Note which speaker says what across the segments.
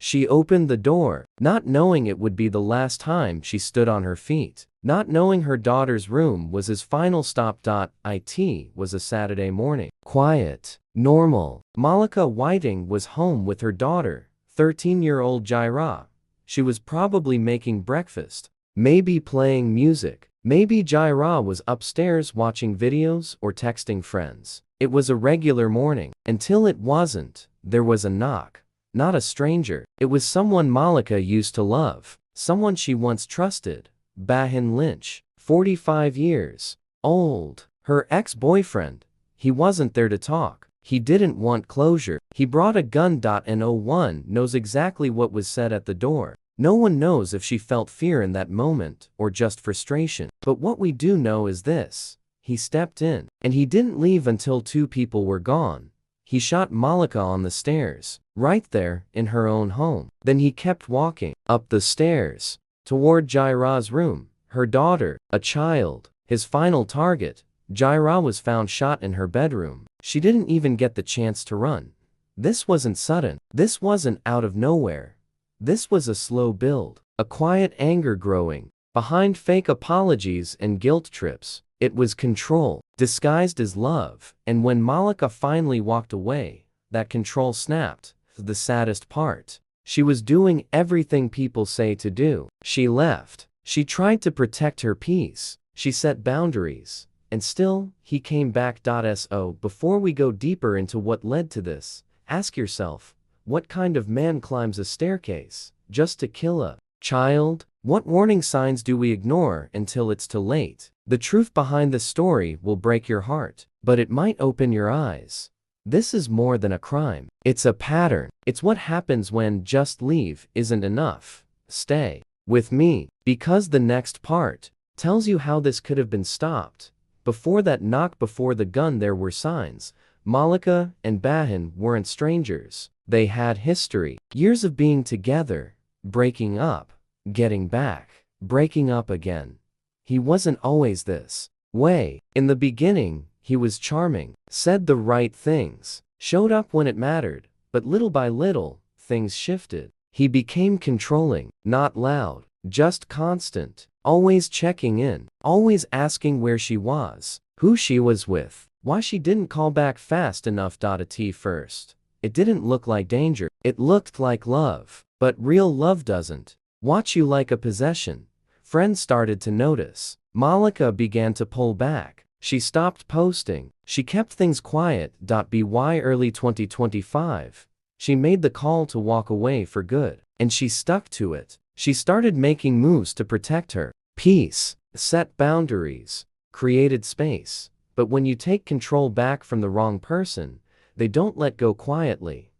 Speaker 1: She opened the door, not knowing it would be the last time she stood on her feet, not knowing her daughter's room was his final stop. It was a Saturday morning. Quiet. Normal. Malika Whiting was home with her daughter, 13-year-old Jairah. She was probably making breakfast, maybe playing music. Maybe Jairah was upstairs watching videos or texting friends. It was a regular morning. Until it wasn't. There was a knock. Not a stranger. It was someone Malika used to love. Someone she once trusted. Bahin Lynch, 45 years old. Her ex-boyfriend. He wasn't there to talk. He didn't want closure. He brought a gun. No one knows exactly what was said at the door. No one knows if she felt fear in that moment or just frustration. But what we do know is this. He stepped in, and he didn't leave until 2 people were gone. He shot Malika on the stairs, right there in her own home. Then he kept walking up the stairs toward Jairah's room, her daughter, a child. His final target. Jairah was found shot in her bedroom. She didn't even get the chance to run. This wasn't sudden. This wasn't out of nowhere. This was a slow build, a quiet anger growing behind fake apologies and guilt trips. It was control, disguised as love, and when Malika finally walked away, that control snapped. The saddest part. She was doing everything people say to do. She left. She tried to protect her peace. She set boundaries. And still, he came back. So, before we go deeper into what led to this, ask yourself, what kind of man climbs a staircase just to kill a child? What warning signs do we ignore until it's too late? The truth behind the story will break your heart, but it might open your eyes. This is more than a crime. It's a pattern. It's what happens when just leave isn't enough. Stay with me, because the next part tells you how this could have been stopped. Before that knock, before the gun, there were signs. Malika and Bahin weren't strangers. They had history. Years of being together, breaking up, getting back, breaking up again. He wasn't always this way. In the beginning, he was charming, said the right things, showed up when it mattered, but little by little, things shifted. He became controlling, not loud, just constant, always checking in, always asking where she was, who she was with, why she didn't call back fast enough. At first, it didn't look like danger, it looked like love. But real love doesn't watch you like a possession. Friends started to notice. Malika began to pull back. She stopped posting. She kept things quiet. By early 2025, she made the call to walk away for good, and she stuck to it. She started making moves to protect her peace, set boundaries, created space. But when you take control back from the wrong person, they don't let go quietly.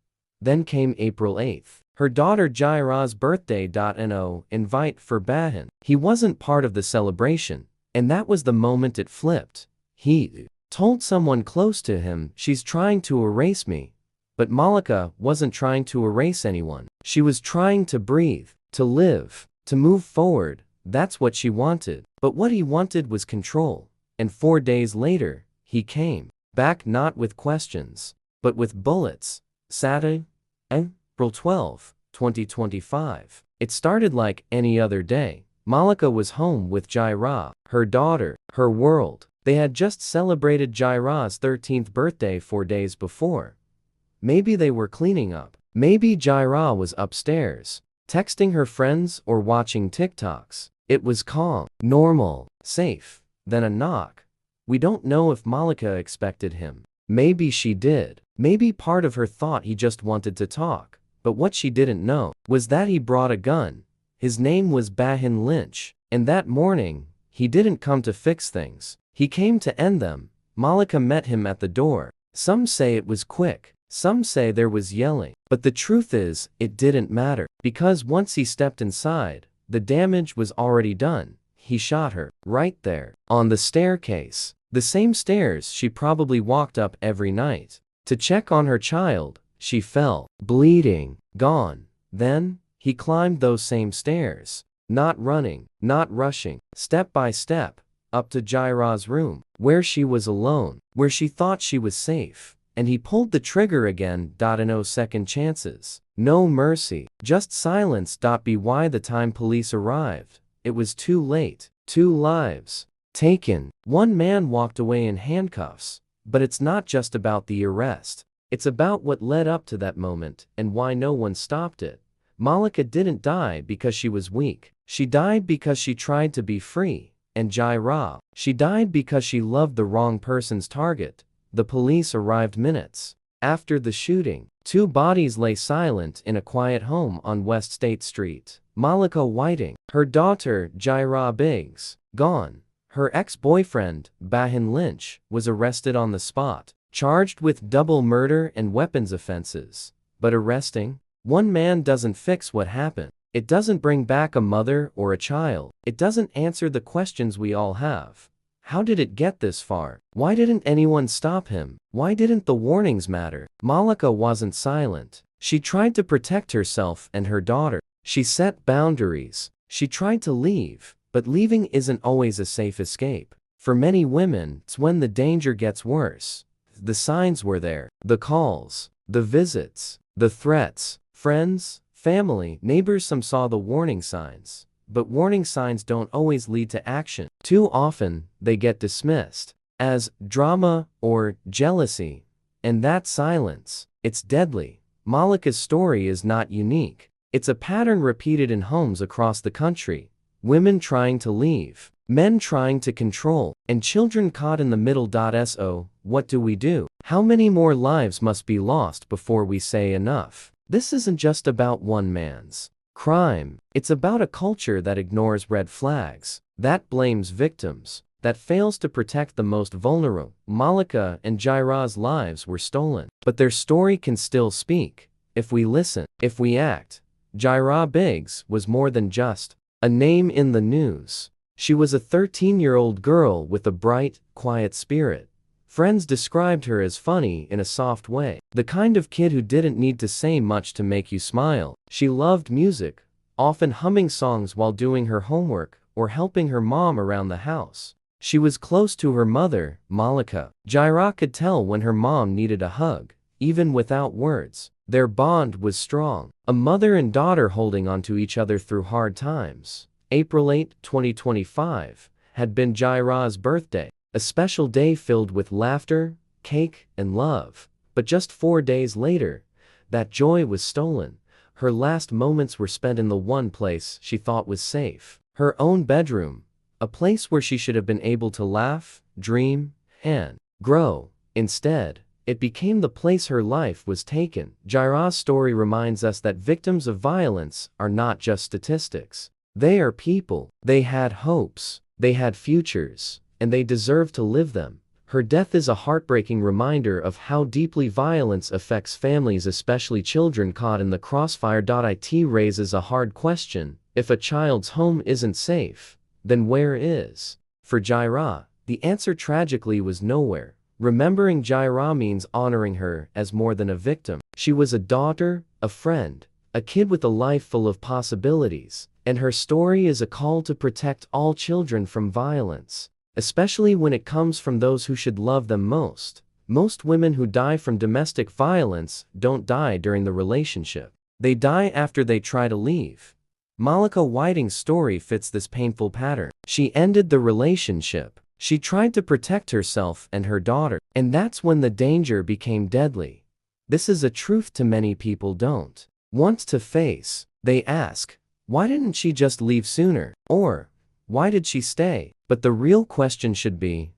Speaker 1: Then came April 8th. Her daughter Jairah's birthday. No invite for Bahin. He wasn't part of the celebration, and that was the moment it flipped. He told someone close to him, "She's trying to erase me." But Malika wasn't trying to erase anyone. She was trying to breathe, to live, to move forward. That's what she wanted. But what he wanted was control. And 4 days later, he came back, not with questions, but with bullets. Saturday, April 12, 2025. It started like any other day. Malika was home with Jairah, her daughter, her world. They had just celebrated Jairah's 13th birthday 4 days before. Maybe they were cleaning up. Maybe Jairah was upstairs, texting her friends or watching TikToks. It was calm, normal, safe. Then a knock. We don't know if Malika expected him. Maybe she did. Maybe part of her thought he just wanted to talk. But what she didn't know was that he brought a gun. His name was Bahin Lynch. And that morning, he didn't come to fix things. He came to end them. Malika met him at the door. Some say it was quick. Some say there was yelling. But the truth is, it didn't matter. Because once he stepped inside, the damage was already done. He shot her, right there, on the staircase. The same stairs she probably walked up every night. To check on her child, she fell, bleeding, gone. Then, he climbed those same stairs. Not running, not rushing, step by step, up to Jairah's room, where she was alone, where she thought she was safe. And he pulled the trigger again. No second chances. No mercy. Just silence. By the time police arrived, it was too late. 2 lives taken. 1 man walked away in handcuffs. But it's not just about the arrest. It's about what led up to that moment and why no one stopped it. Malika didn't die because she was weak. She died because she tried to be free. And Jairah, she died because she loved the wrong person's target. The police arrived minutes after the shooting. 2 bodies lay silent in a quiet home on West State Street. Malika Whiting, her daughter Jairah Biggs, gone. Her ex-boyfriend, Bahin Lynch, was arrested on the spot, charged with double murder and weapons offenses. But arresting 1 man doesn't fix what happened. It doesn't bring back a mother or a child. It doesn't answer the questions we all have. How did it get this far? Why didn't anyone stop him? Why didn't the warnings matter? Malika wasn't silent. She tried to protect herself and her daughter. She set boundaries. She tried to leave, but leaving isn't always a safe escape. For many women, it's when the danger gets worse. The signs were there. The calls, the visits, the threats. Friends, family, neighbors, some saw the warning signs. But warning signs don't always lead to action. Too often, they get dismissed as drama or jealousy. And that silence, it's deadly. Malika's story is not unique. It's a pattern repeated in homes across the country. Women trying to leave, men trying to control, and children caught in the middle. So, what do we do? How many more lives must be lost before we say enough? This isn't just about 1 man's crime. It's about a culture that ignores red flags, that blames victims, that fails to protect the most vulnerable. Malika and Jairah's lives were stolen, but their story can still speak. If we listen, if we act. Jairah Biggs was more than just a name in the news. She was a 13-year-old girl with a bright, quiet spirit. Friends described her as funny in a soft way. The kind of kid who didn't need to say much to make you smile. She loved music, often humming songs while doing her homework or helping her mom around the house. She was close to her mother, Malika. Jairah could tell when her mom needed a hug, even without words. Their bond was strong. A mother and daughter holding onto each other through hard times. April 8, 2025, had been Jairah's birthday. A special day filled with laughter, cake, and love. But just 4 days later, that joy was stolen. Her last moments were spent in the one place she thought was safe. Her own bedroom. A place where she should have been able to laugh, dream, and grow. Instead, it became the place her life was taken. Jairah's story reminds us that victims of violence are not just statistics. They are people. They had hopes. They had futures. And they deserve to live them. Her death is a heartbreaking reminder of how deeply violence affects families, especially children caught in the crossfire. It raises a hard question. If a child's home isn't safe, then where is? For Jairah, the answer tragically was nowhere. Remembering Jairah means honoring her as more than a victim. She was a daughter, a friend, a kid with a life full of possibilities, and her story is a call to protect all children from violence. Especially when it comes from those who should love them most. Most women who die from domestic violence don't die during the relationship. They die after they try to leave. Malika Whiting's story fits this painful pattern. She ended the relationship. She tried to protect herself and her daughter. And that's when the danger became deadly. This is a truth too many people don't want to face. They ask, why didn't she just leave sooner? Or, why did she stay? But the real question should be,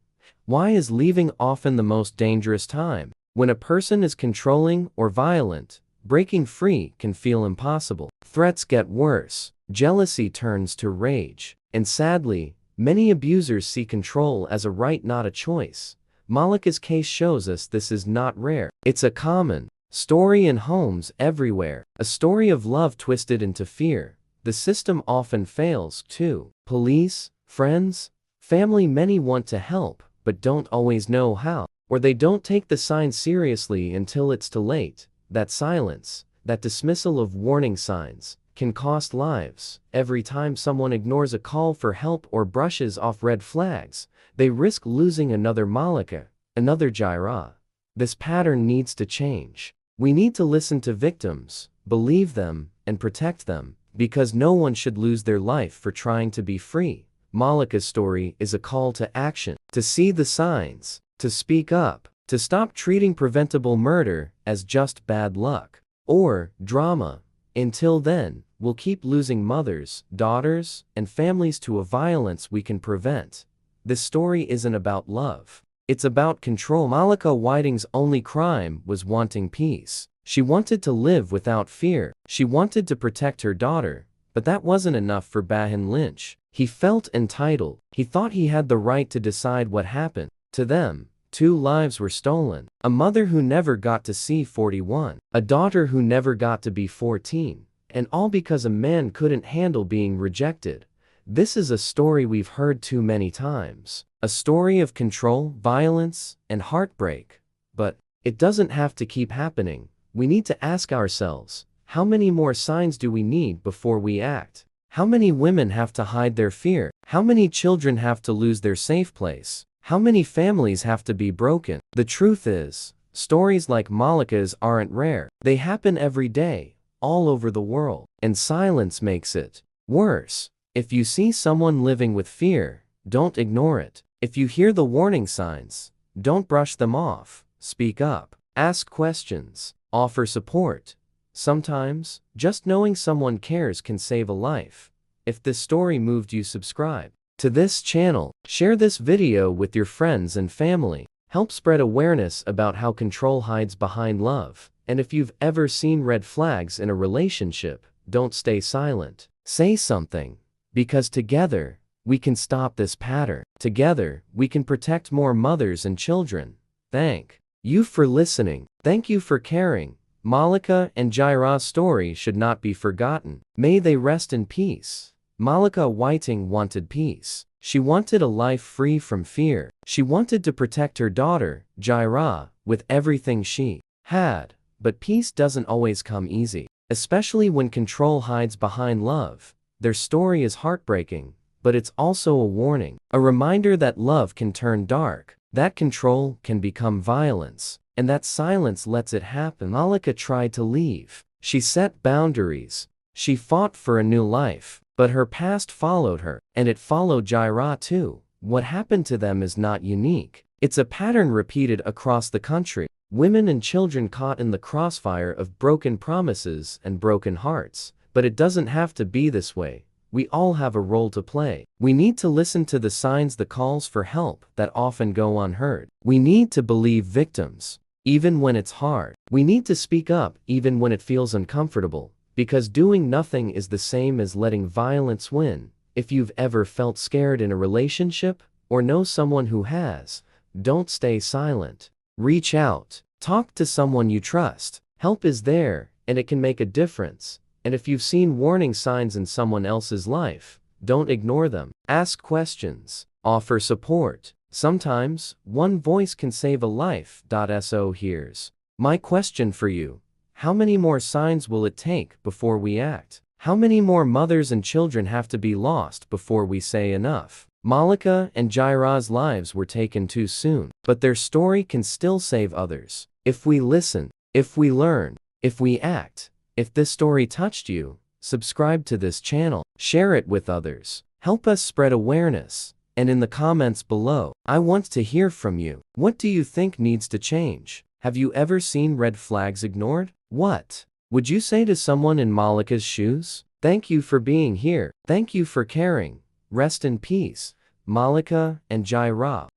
Speaker 1: why is leaving often the most dangerous time? When a person is controlling or violent, breaking free can feel impossible. Threats get worse, jealousy turns to rage, and sadly, many abusers see control as a right, not a choice. Malika's case shows us this is not rare. It's a common story in homes everywhere. A story of love twisted into fear. The system often fails, too. Police, friends, family, many want to help, but don't always know how. Or they don't take the signs seriously until it's too late. That silence, that dismissal of warning signs, can cost lives. Every time someone ignores a call for help or brushes off red flags, they risk losing another Malika, another Jairah. This pattern needs to change. We need to listen to victims, believe them, and protect them, because no one should lose their life for trying to be free. Malika's story is a call to action, to see the signs, to speak up, to stop treating preventable murder as just bad luck or drama. Until then, we'll keep losing mothers, daughters, and families to a violence we can prevent. This story isn't about love. It's about control. Malika Whiting's only crime was wanting peace. She wanted to live without fear. She wanted to protect her daughter. But that wasn't enough for Bahin Lynch. He felt entitled. He thought he had the right to decide what happened to them. 2 lives were stolen. A mother who never got to see 41. A daughter who never got to be 14. And all because a man couldn't handle being rejected. This is a story we've heard too many times. A story of control, violence, and heartbreak. But it doesn't have to keep happening. We need to ask ourselves, how many more signs do we need before we act? How many women have to hide their fear? How many children have to lose their safe place? How many families have to be broken? The truth is, stories like Malika's aren't rare. They happen every day, all over the world. And silence makes it worse. If you see someone living with fear, don't ignore it. If you hear the warning signs, don't brush them off. Speak up. Ask questions. Offer support. Sometimes, just knowing someone cares can save a life. If this story moved you, subscribe to this channel. Share this video with your friends and family. Help spread awareness about how control hides behind love. And if you've ever seen red flags in a relationship, don't stay silent. Say something. Because together, we can stop this pattern. Together, we can protect more mothers and children. Thank you for listening. Thank you for caring. Malika and Jairah's story should not be forgotten. May they rest in peace. Malika Whiting wanted peace. She wanted a life free from fear. She wanted to protect her daughter, Jairah, with everything she had. But peace doesn't always come easy, especially when control hides behind love. Their story is heartbreaking, but it's also a warning, a reminder that love can turn dark, that control can become violence, and that silence lets it happen. Malika tried to leave. She set boundaries. She fought for a new life, but her past followed her, and it followed Jairah too. What happened to them is not unique. It's a pattern repeated across the country. Women and children caught in the crossfire of broken promises and broken hearts. But it doesn't have to be this way. We all have a role to play. We need to listen to the signs, the calls for help that often go unheard. We need to believe victims, even when it's hard. We need to speak up, even when it feels uncomfortable. Because doing nothing is the same as letting violence win. If you've ever felt scared in a relationship, or know someone who has, don't stay silent. Reach out. Talk to someone you trust. Help is there, and it can make a difference. And if you've seen warning signs in someone else's life, don't ignore them. Ask questions. Offer support. Sometimes, one voice can save a life. So here's my question for you. How many more signs will it take before we act? How many more mothers and children have to be lost before we say enough? Malika and Jairah's lives were taken too soon, but their story can still save others. If we listen, if we learn, if we act. If this story touched you, subscribe to this channel, share it with others, help us spread awareness, and in the comments below, I want to hear from you. What do you think needs to change? Have you ever seen red flags ignored? What would you say to someone in Malika's shoes? Thank you for being here. Thank you for caring. Rest in peace, Malika and Jairah.